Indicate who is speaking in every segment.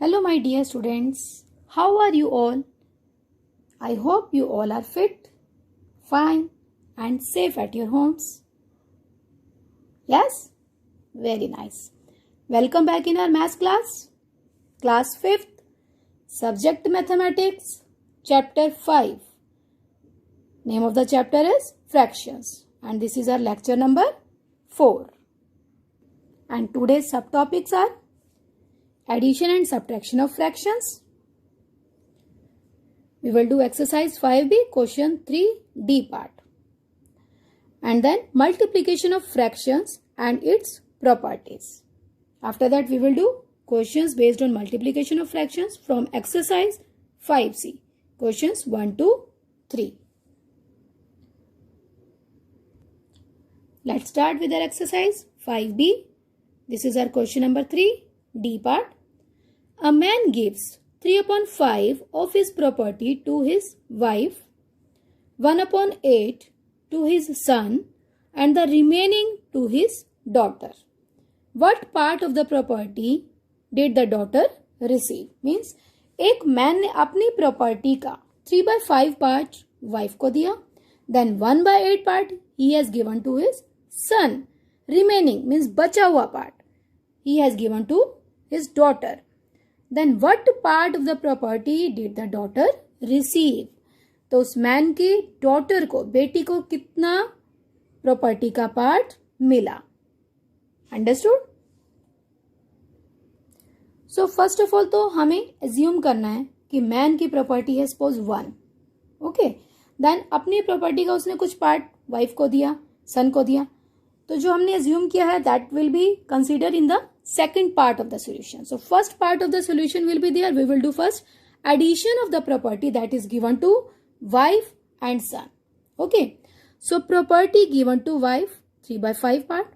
Speaker 1: Hello my dear students, how are you all? I hope you all are fit, fine and safe at your homes. Yes? Very nice. Welcome back in our maths class. Class 5th, subject mathematics, chapter 5. Name of the chapter is fractions and this is our lecture number 4. And today's subtopics are addition and subtraction of fractions. We will do exercise 5B, question 3D part. And then multiplication of fractions and its properties. After that we will do questions based on multiplication of fractions from exercise 5C. Questions 1 to 3. Let's start with our exercise 5B. This is our question number 3D part. A man gives 3/5 of his property to his wife, 1/8 to his son and the remaining to his daughter. What part of the property did the daughter receive? Means एक man ने अपनी property का 3/5 part wife को दिया, then 1/8 part he has given to his son. Remaining means बचा हुआ part he has given to his daughter. Then what part of the property did the daughter receive? तो उस man की daughter को, बेटी को कितना प्रॉपर्टी का पार्ट मिला? Understood? So first of all तो हमें एज्यूम करना है कि मैन की प्रॉपर्टी है सपोज 1. ओके, देन अपनी प्रॉपर्टी का उसने कुछ पार्ट वाइफ को दिया, सन को दिया. तो जो हमने एज्यूम किया है that will be consider in the second part of the solution. So first part of the solution will be there. We will do first addition of the property that is given to wife and son. Okay. So property given to wife 3/5 part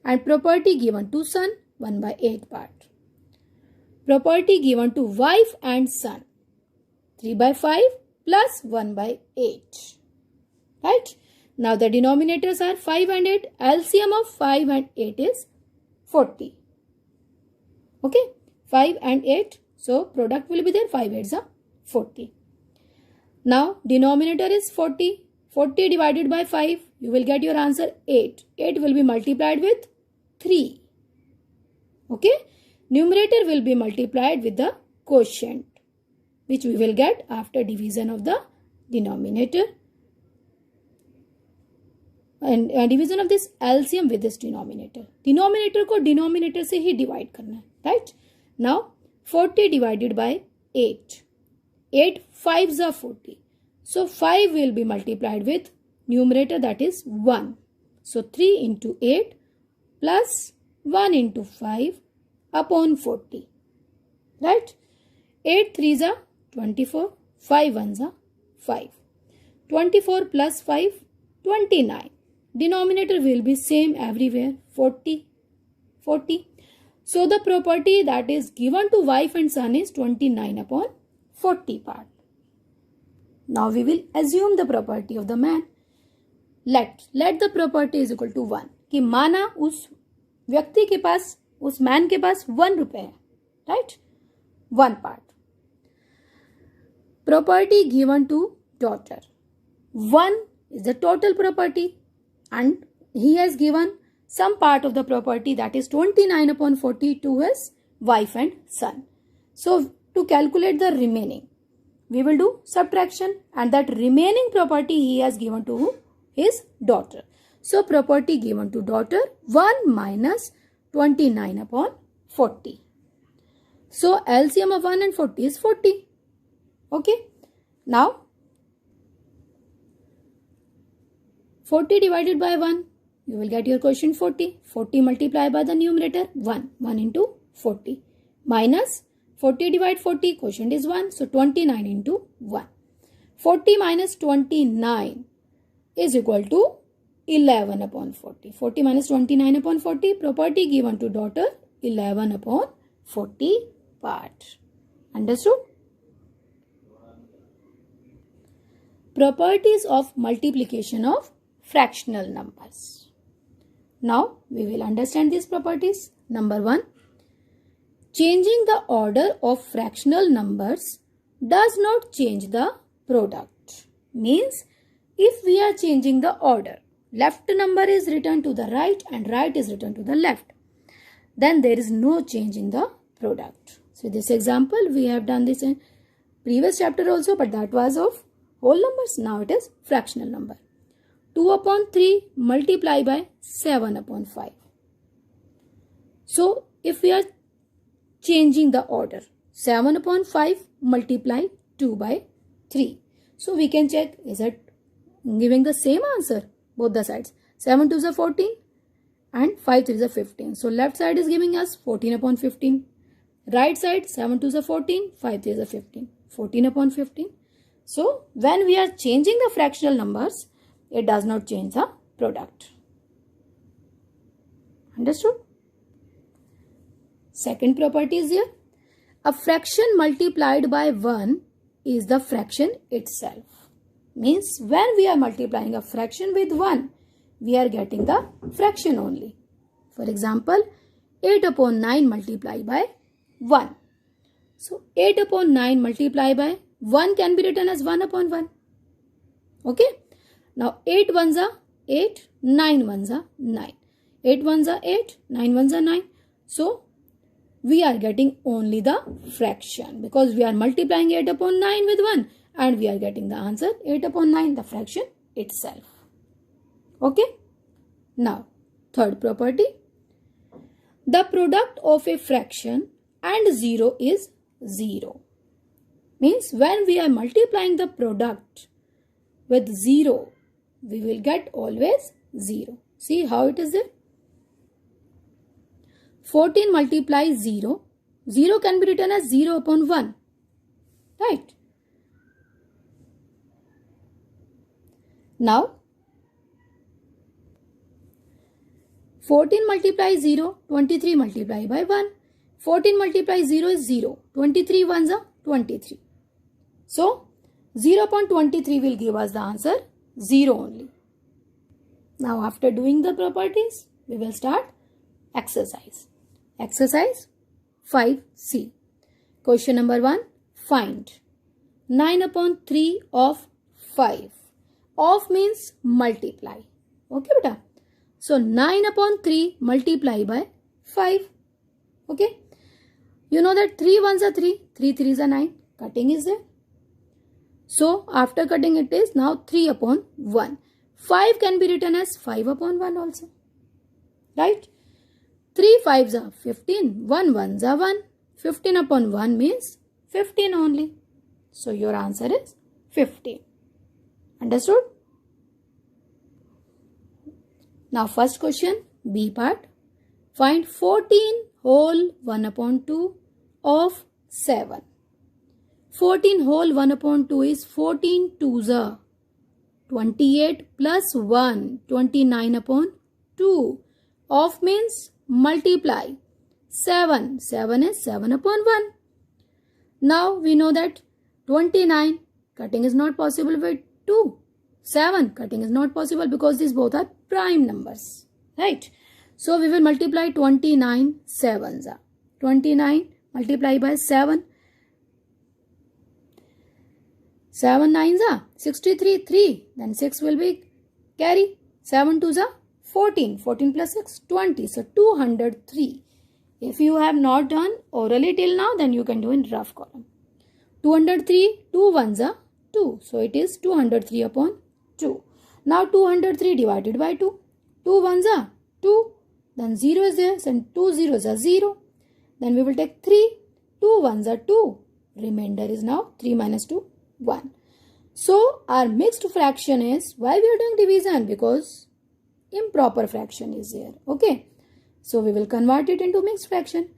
Speaker 1: and property given to son 1/8 part. Property given to wife and son 3/5 plus 1/8. Right. Now the denominators are 5 and 8. LCM of 5 and 8 is 40. Okay, 5 and 8. So product will be there. 5 8s are 40. Now denominator is 40. 40 divided by 5. You will get your answer 8. 8 will be multiplied with 3. Okay. Numerator will be multiplied with the quotient, which we will get after division of the denominator. And division of this LCM with this denominator. Denominator को denominator से ही divide करना है. Right? Now 40 divided by 8. 8 5s are 40. So 5 will be multiplied with numerator that is 1. So 3 into 8 plus 1 into 5 upon 40. Right? 8 3s are 24. 5 1s are 5. 24 plus 5 29. Denominator will be same everywhere 40. 40. So the property that is given to wife and son is 29/40 part. Now we will assume the property of the man. Let the property is equal to 1. कि माना उस व्यक्ति के पास, उस man के पास 1 रुपए है. Right? 1 part. Property given to daughter. 1 is the total property. And he has given some part of the property that is 29/40 to his wife and son. So to calculate the remaining, we will do subtraction and that remaining property he has given to his daughter. So property given to daughter 1 minus 29/40. So LCM of 1 and 40 is 40. Okay. Now 40 divided by 1, you will get your quotient 40. 40 multiplied by the numerator 1. 1 into 40. Minus 40 divided 40, quotient is 1. So 29 into 1. 40 minus 29 is equal to 11/40. 40 minus 29/40. Property given to daughter 11/40 part. Understood? Properties of multiplication of fractional numbers. Now we will understand these properties. Number 1, Changing the order of fractional numbers does not change the product. Means if we are changing the order, left number is written to the right and right is written to the left, then there is no change in the product. So this example we have done this in previous chapter also, but that was of whole numbers. Now it is fractional number. 2 upon 3 multiply by 7 upon 5. So if we are changing the order, 7 upon 5 multiply 2 by 3. So we can check, is it giving the same answer? Both the sides. 7 2 is 14 and 5 3 is 15. So left side is giving us 14 upon 15. Right side 7 2 is 14, 5 3 is 15. 14 upon 15. So when we are changing the fractional numbers, it does not change the product. Understood? Second property is here. A fraction multiplied by 1 is the fraction itself. Means when we are multiplying a fraction with 1, we are getting the fraction only. For example, 8 upon 9 multiplied by 1. So 8 upon 9 multiplied by 1 can be written as 1 upon 1. Okay. Now 8 ones are 8, 9 ones are 9. 8 ones are 8, 9 ones are 9. So we are getting only the fraction because we are multiplying 8 upon 9 with 1 and we are getting the answer 8 upon 9, the fraction itself. Okay. Now third property. The product of a fraction and 0 is 0. Means when we are multiplying the product with 0, we will get always 0. See how it is there? 14 multiplies 0. 0 can be written as 0 upon 1. Right? Now, 14 multiplies 0. 23 multiplied by 1. 14 multiplies 0 is 0. 23 ones are 23. So, 0 upon 23 will give us the answer 0 only. Now, after doing the properties, we will start exercise. Exercise 5C. Question number 1. Find 9 upon 3 of 5. Of means multiply. Okay, beta. So 9 upon 3 multiply by 5. Okay. You know that 3 ones are 3. 3 3s are 9. Cutting is there. So after cutting it is now 3 upon 1. 5 can be written as 5 upon 1 also. Right. 3 5s are 15. 1 1s are 1. 15 upon 1 means 15 only. So your answer is 15. Understood? Now first question, B part. Find 14 whole 1 upon 2 of 7. 14 whole 1 upon 2 is 14 2s are 28 plus 1, 29 upon 2. Of means multiply. 7 is 7 upon 1. Now we know that 29 cutting is not possible with 2. 7 cutting is not possible because these both are prime numbers. Right? So we will multiply 29 7s are. 29 multiply by 7. 7 9s are 63 3. Then 6 will be carry. 7 2s are 14. 14 plus 6 20. So 203. If you have not done orally till now, then you can do in rough column. 203, 2 1s are 2. So it is 203 upon 2. Now 203 divided by 2. 2 1s are 2. Then 0 is there. So 2 zeros are 0. Then we will take 3. 2 1s are 2. Remainder is now 3 minus 2, 1. So our mixed fraction is, why we are doing division? Because improper fraction is here. Okay. So we will convert it into mixed fraction.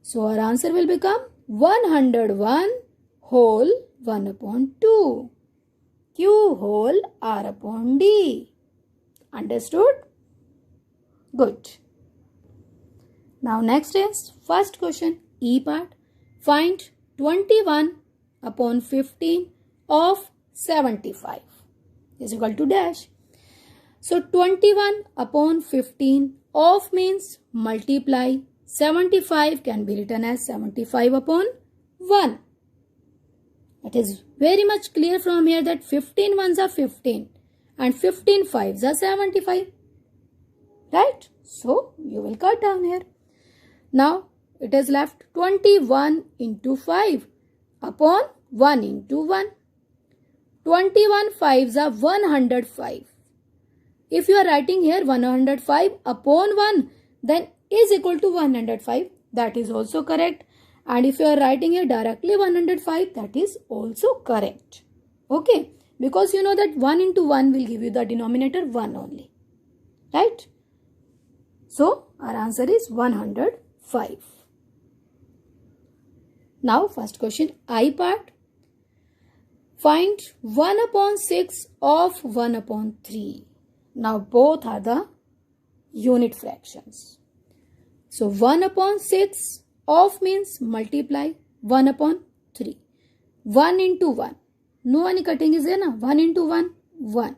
Speaker 1: So our answer will become 101 whole 1 upon 2. Q whole R upon D. Understood? Good. Now next is first question, E part. Find 21 upon 15 of 75 is equal to dash. So 21 upon 15 of means multiply 75 can be written as 75 upon 1. It is very much clear from here that 15 ones are 15 and 15 fives are 75. Right? So, you will cut down here. Now, it is left 21 into 5 upon 1 into 1. 21 fives are 105. If you are writing here 105 upon 1, then is equal to 105. That is also correct. And if you are writing here directly 105, that is also correct. Okay. Because you know that 1 into 1 will give you the denominator 1 only. Right? So, our answer is 105. Now, first question, I part. Find 1 upon 6 of 1 upon 3. Now, both are the unit fractions. So, 1 upon 6 of means multiply 1 upon 3. 1 into 1. No any cutting is there na? 1 into 1, 1.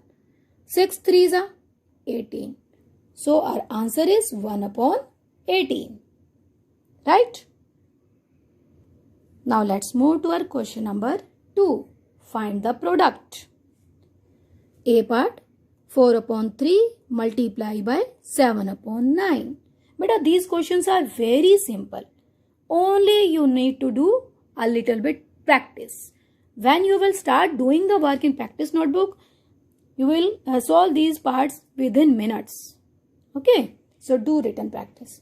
Speaker 1: 6 3s are 18. So, our answer is 1 upon 18. Right? Now, let's move to our question number 2. Find the product. A part, 4 upon 3 multiply by 7 upon 9. But these questions are very simple. Only you need to do a little bit practice. When you will start doing the work in practice notebook, you will solve these parts within minutes. Okay. So, do written practice.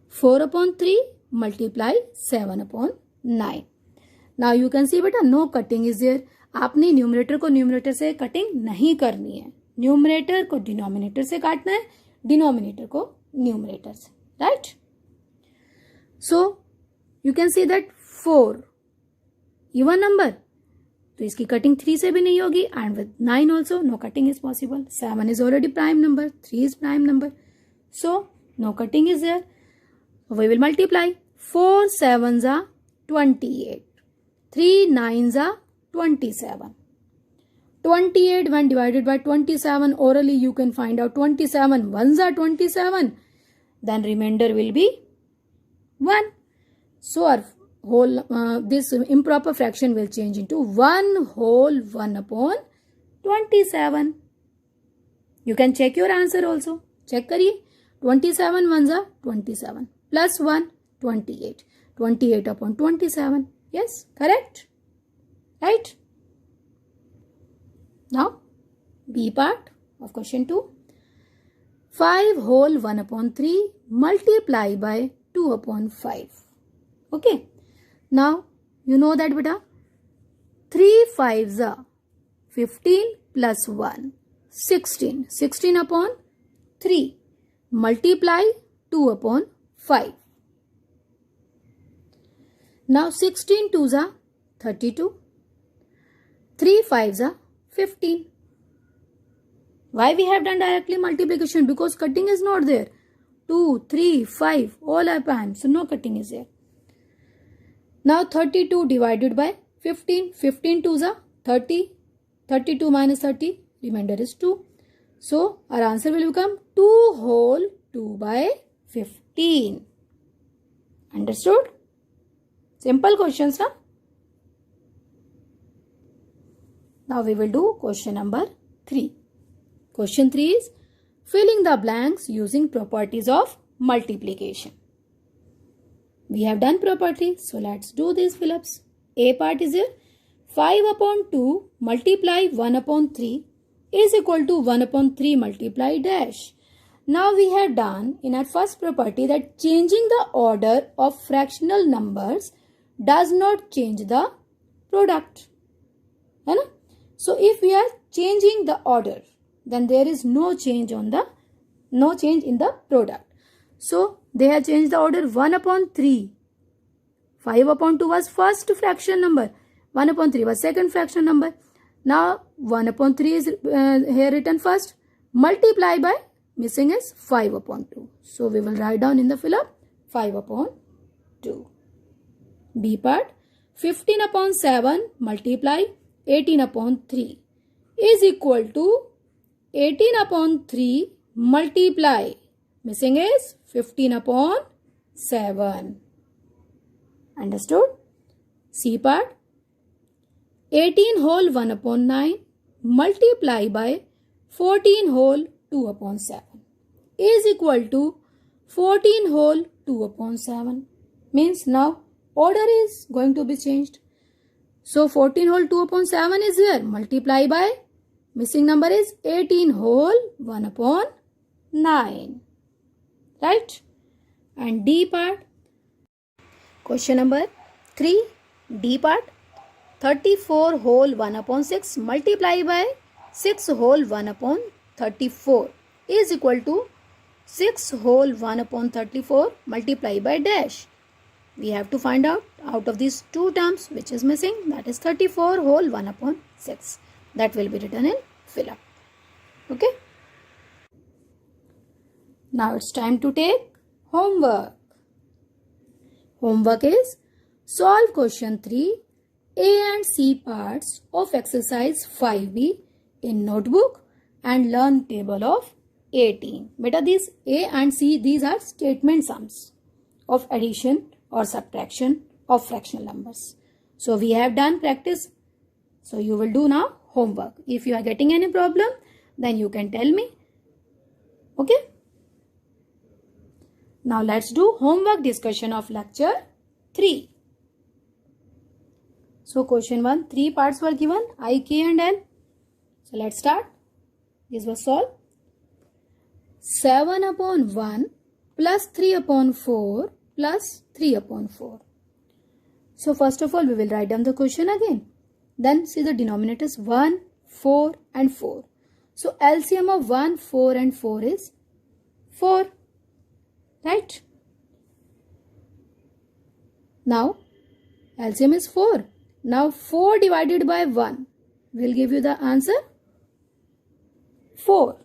Speaker 1: 4 upon 3 multiply 7 upon 9. Now, you can see beta no cutting is there. आपने numerator को numerator से cutting नहीं करनी है. Numerator को denominator से काटना है, डिनोमिनेटर को न्यूमरेटर से. Right? So you can see that 4 even number, तो इसकी कटिंग 3 से भी नहीं होगी. And with 9 also no cutting is possible. 7 is already prime number, 3 is prime number. So no cutting is there. We will multiply. 4 7s are 28. 3 9s are 27. 28 when divided by 27, orally you can find out 27 1s are 27. Then remainder will be 1. So our whole this improper fraction will change into 1 whole 1 upon 27. You can check your answer also. Check करिए. 27 1s are 27 plus 1 28. 28 upon 27. Yes, correct? Right? Now, B part of question 2. 5 whole 1 upon 3 multiply by 2 upon 5. Okay. Now, you know that beta 3 5s are 15 plus 1. 16. 16 upon 3. Multiply 2 upon 5. Now 16 2s are 32. 3 5s are 15. Why we have done directly multiplication? Because cutting is not there. 2, 3, 5 all are prime. So no cutting is there. Now 32 divided by 15. 15 2s are 30. 32 minus 30. Remainder is 2. So our answer will become 2 whole 2 by 15. Understood? Simple questions, na? Now we will do question number 3. Question 3 is filling the blanks using properties of multiplication. We have done property, so let's do these fill-ups. A part is here. 5 upon 2 multiply 1 upon 3 is equal to 1 upon 3 multiply dash. Now we have done in our first property that changing the order of fractional numbers does not change the product. है ना? So if we are changing the order, then there is no change in the product. So they have changed the order. 1 upon 3. 5 upon 2 was first fraction number. 1 upon 3 was second fraction number. Now 1 upon 3 is here written first. Multiply by missing is 5 upon 2. So we will write down in the fill up 5 upon 2. B part, 15 upon 7 multiply 18 upon 3 is equal to 18 upon 3 multiply missing is 15 upon 7. Understood? C part. 18 whole 1 upon 9 multiply by 14 whole 2 upon 7 is equal to 14 whole 2 upon 7. Means now order is going to be changed. So 14 whole 2 upon 7 is here. Multiply by missing number is 18 whole 1 upon 9. Right? And D part. Question number 3. D part. 34 whole 1 upon 6 multiply by 6 whole 1 upon 34 is equal to 6 whole 1 upon 34 multiply by dash. We have to find out of these two terms which is missing, that is 34 whole 1 upon 6. That will be written in fill up. Okay. Now it's time to take homework. Homework is solve question 3 A and C parts of exercise 5B in notebook and learn table of 18. Beta, these A and C, these are statement sums of addition or subtraction of fractional numbers. So we have done practice. So you will do now homework. If you are getting any problem, then you can tell me. Okay. Now let's do homework discussion of lecture 3. So question 1, 3 parts were given, I, K and L. So let's start. This was solved. 7 upon 1 plus 3 upon 4 plus 3 upon 4. So first of all, we will write down the question again. Then see the denominators 1, 4 and 4. So LCM of 1, 4 and 4 is 4. Right? Now LCM is 4. Now 4 divided by 1 will give you the answer 4.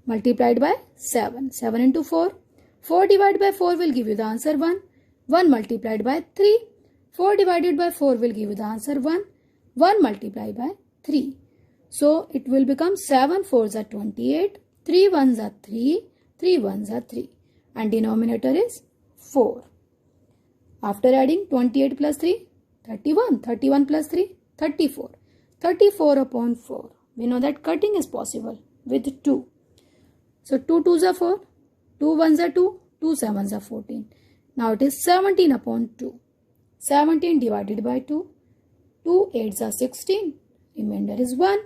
Speaker 1: Multiplied by 7. 7 into 4. 4 divided by 4 will give you the answer 1. 1 multiplied by 3. 4 divided by 4 will give you the answer 1. 1 multiplied by 3. So it will become 7 4s are 28. 3 1s are 3. 3 1s are 3. And denominator is 4. After adding 28 plus 3, 31. 31 plus 3, 34. 34 upon 4. We know that cutting is possible with 2. So 2 2s are 4. 2 1s are 2. 2 7s are 14. Now it is 17 upon 2. 17 divided by 2. 2 8s are 16. Remainder is 1.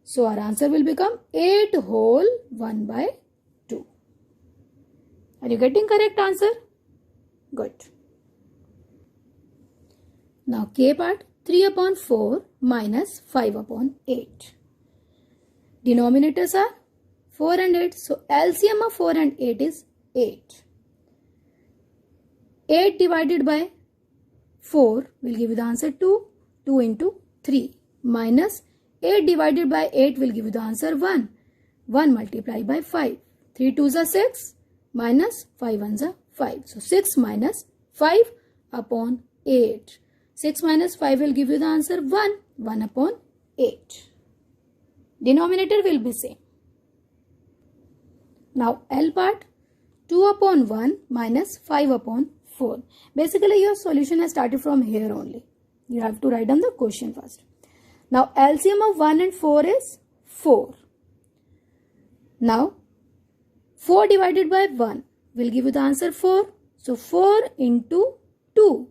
Speaker 1: So our answer will become 8 whole 1 by 2. Are you getting correct answer? Good. Now K part, 3 upon 4 minus 5 upon 8. Denominators are 4 and 8. So LCM of 4 and 8 is 8. 8 divided by 4 will give you the answer 2. 2 into 3 minus 8 divided by 8 will give you the answer 1. 1 multiplied by 5. 3 2s are 6 minus 5 1s are 5. So 6 minus 5 upon 8. 6 minus 5 will give you the answer 1. 1 upon 8. Denominator will be same. Now L part, 2 upon 1 minus 5 upon 4. Basically your solution has started from here only. You have to write down the question first. Now LCM of 1 and 4 is 4. Now 4 divided by 1 will give you the answer 4. So 4 into 2.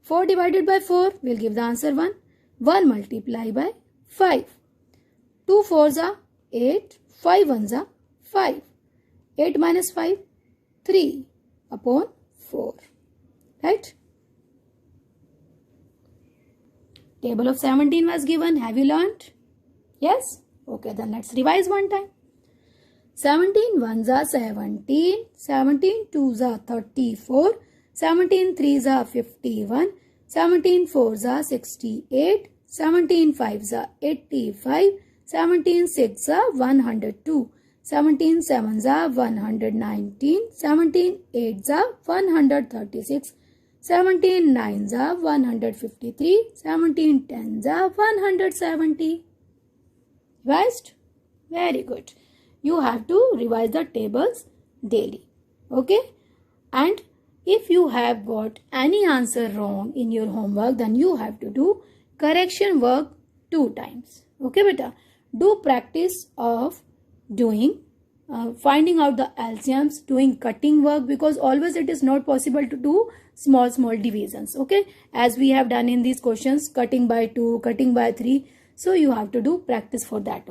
Speaker 1: 4 divided by 4 will give the answer 1. 1 multiplied by 5. 2 4s are 8. 5 1s are 5. 8 minus 5, 3 upon 4. Right? Table of 17 was given. Have you learnt? Yes? Okay, then let's revise one time. 17 1s are 17. 17 2s are 34. 17 3s are 51. 17 4s are 68. 17 5s are 85. 17 6s are 102. 17 7s are 119. 17 8s are 136. 17 9s are 153. 17 10s are 170. Revised? Very good. You have to revise the tables daily. Okay? And if you have got any answer wrong in your homework, then you have to do correction work 2 times. Okay, beta? Do practice of doing finding out the LCMs, doing cutting work, because always it is not possible to do small divisions. Okay, as we have done in these questions, cutting by 2, cutting by 3. So you have to do practice for that.